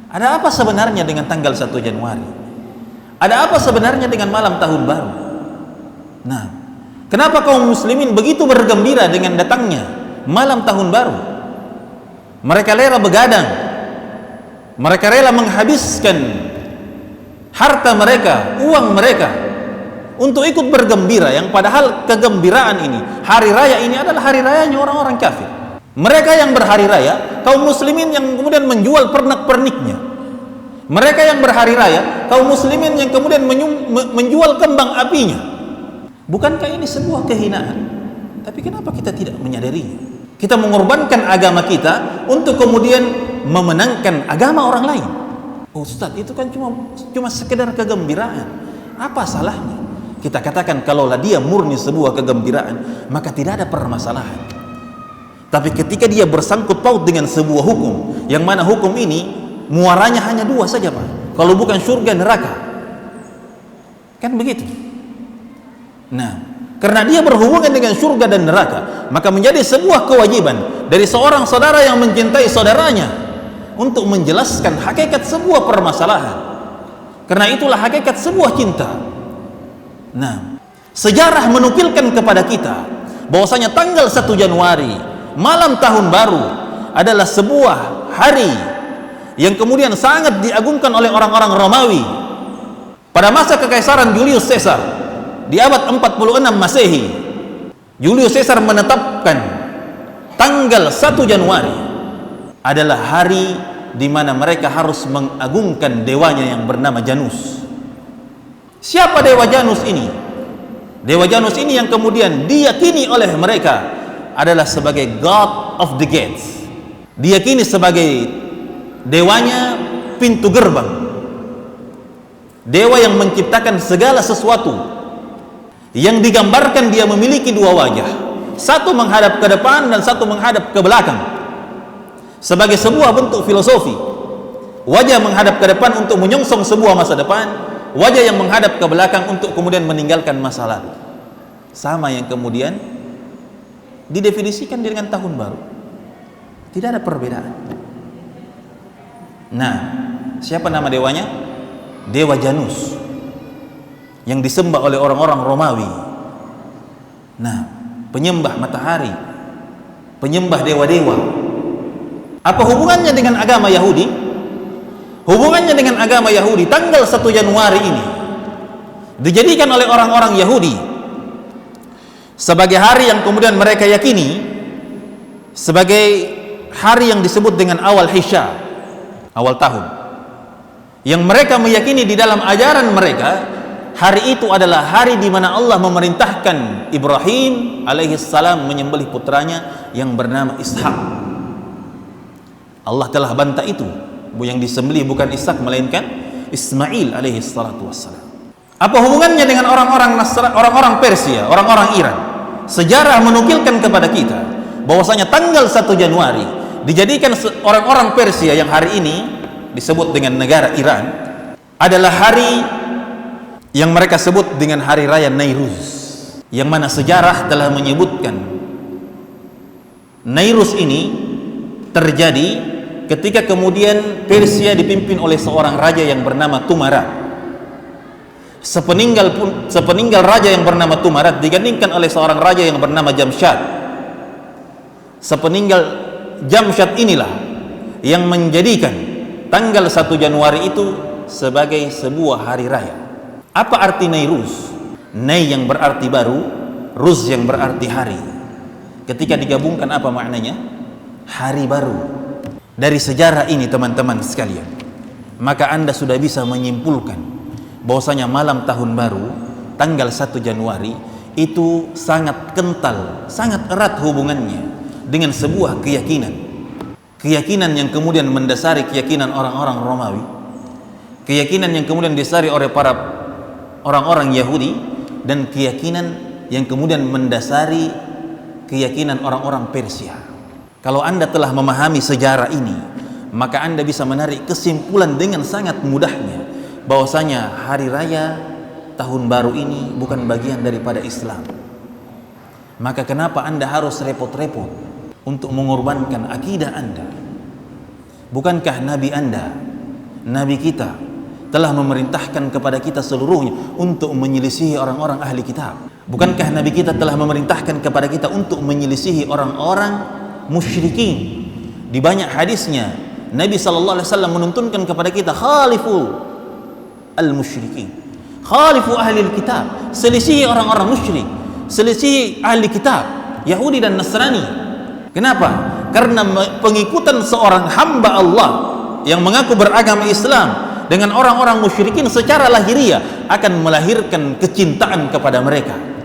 Ada apa sebenarnya dengan tanggal 1 Januari? Ada apa sebenarnya dengan malam tahun baru? Nah, kenapa kaum muslimin begitu bergembira dengan datangnya malam tahun baru? Mereka rela begadang, mereka rela menghabiskan harta mereka, uang mereka untuk ikut bergembira, yang padahal kegembiraan ini, hari raya ini adalah hari rayanya orang-orang kafir. Mereka yang berhari raya, kaum muslimin yang kemudian menjual pernak-perniknya. Mereka yang berhari raya, kaum muslimin yang kemudian menjual kembang apinya. Bukankah ini sebuah kehinaan? Tapi kenapa kita tidak menyadarinya? Kita mengorbankan agama kita untuk kemudian memenangkan agama orang lain. Ustaz, itu kan cuma sekedar kegembiraan. Apa salahnya? Kita katakan kalaulah dia murni sebuah kegembiraan, maka tidak ada permasalahan. Tapi ketika dia bersangkut paut dengan sebuah hukum, yang mana hukum ini muaranya hanya dua saja, Pak. Kalau bukan surga, neraka. Kan begitu. Nah, karena dia berhubungan dengan surga dan neraka, maka menjadi sebuah kewajiban dari seorang saudara yang mencintai saudaranya untuk menjelaskan hakikat sebuah permasalahan. Karena itulah hakikat sebuah cinta. Nah, sejarah menukilkan kepada kita bahwasanya tanggal 1 Januari malam tahun baru adalah sebuah hari yang kemudian sangat diagungkan oleh orang-orang Romawi pada masa kekaisaran Julius Caesar di abad 46 Masehi. Julius Caesar menetapkan tanggal 1 Januari adalah hari di mana mereka harus mengagungkan dewanya yang bernama Janus. Siapa dewa Janus ini? Dewa Janus ini yang kemudian diyakini oleh mereka adalah sebagai God of the Gates, diyakini sebagai dewanya pintu gerbang, dewa yang menciptakan segala sesuatu, yang digambarkan dia memiliki dua wajah, satu menghadap ke depan dan satu menghadap ke belakang, sebagai sebuah bentuk filosofi. Wajah menghadap ke depan untuk menyongsong sebuah masa depan, wajah yang menghadap ke belakang untuk kemudian meninggalkan masa lalu. Sama yang kemudian didefinisikan dengan tahun baru. Tidak ada perbedaan. Nah, siapa nama dewanya? Dewa Janus, yang disembah oleh orang-orang Romawi. Nah, penyembah matahari, penyembah dewa-dewa. Apa hubungannya dengan agama Yahudi? Hubungannya dengan agama Yahudi, tanggal 1 Januari ini dijadikan oleh orang-orang Yahudi sebagai hari yang kemudian mereka yakini sebagai hari yang disebut dengan awal Hisya, awal tahun, yang mereka meyakini di dalam ajaran mereka hari itu adalah hari di mana Allah memerintahkan Ibrahim alaihissalam menyembelih putranya yang bernama Ishak. Allah telah bantah itu, yang disembelih bukan Ishak melainkan Ismail alaihissalatu wassalam. Apa hubungannya dengan orang-orang Persia, orang-orang Iran? Sejarah menukilkan kepada kita bahwasanya tanggal 1 Januari dijadikan orang-orang Persia yang hari ini disebut dengan negara Iran adalah hari yang mereka sebut dengan hari raya Nairuz, yang mana sejarah telah menyebutkan Nairuz ini terjadi ketika kemudian Persia dipimpin oleh seorang raja yang bernama Tumarat. Sepeninggal raja yang bernama Tumarat digantikan oleh seorang raja yang bernama Jamshad. Sepeninggal Jamshad inilah yang menjadikan tanggal 1 Januari itu sebagai sebuah hari raya. Apa arti Nairuz? Nai yang berarti baru, Ruz yang berarti hari. Ketika digabungkan apa maknanya? Hari baru. Dari sejarah ini teman-teman sekalian, maka Anda sudah bisa menyimpulkan bahwasanya malam tahun baru tanggal 1 Januari itu sangat kental, sangat erat hubungannya dengan sebuah keyakinan yang kemudian mendasari keyakinan orang-orang Romawi, keyakinan yang kemudian didasari oleh para orang-orang Yahudi, dan keyakinan yang kemudian mendasari keyakinan orang-orang Persia. Kalau Anda telah memahami sejarah ini, maka Anda bisa menarik kesimpulan dengan sangat mudahnya bahwasanya hari raya tahun baru ini bukan bagian daripada Islam. Maka kenapa Anda harus repot-repot untuk mengorbankan akidah Anda? Bukankah Nabi Anda Nabi kita telah memerintahkan kepada kita seluruhnya untuk menyelisihi orang-orang ahli kitab. Bukankah Nabi kita telah memerintahkan kepada kita untuk menyelisihi orang-orang musyrikin? Di banyak hadisnya Nabi SAW menuntunkan kepada kita khalifu al-musyrikin, khalifu ahli kitab, selisihi orang-orang musyrik, selisihi ahli kitab Yahudi dan Nasrani. Kenapa? Karena pengikutan seorang hamba Allah yang mengaku beragama Islam dengan orang-orang musyrikin secara lahiriah akan melahirkan kecintaan kepada mereka.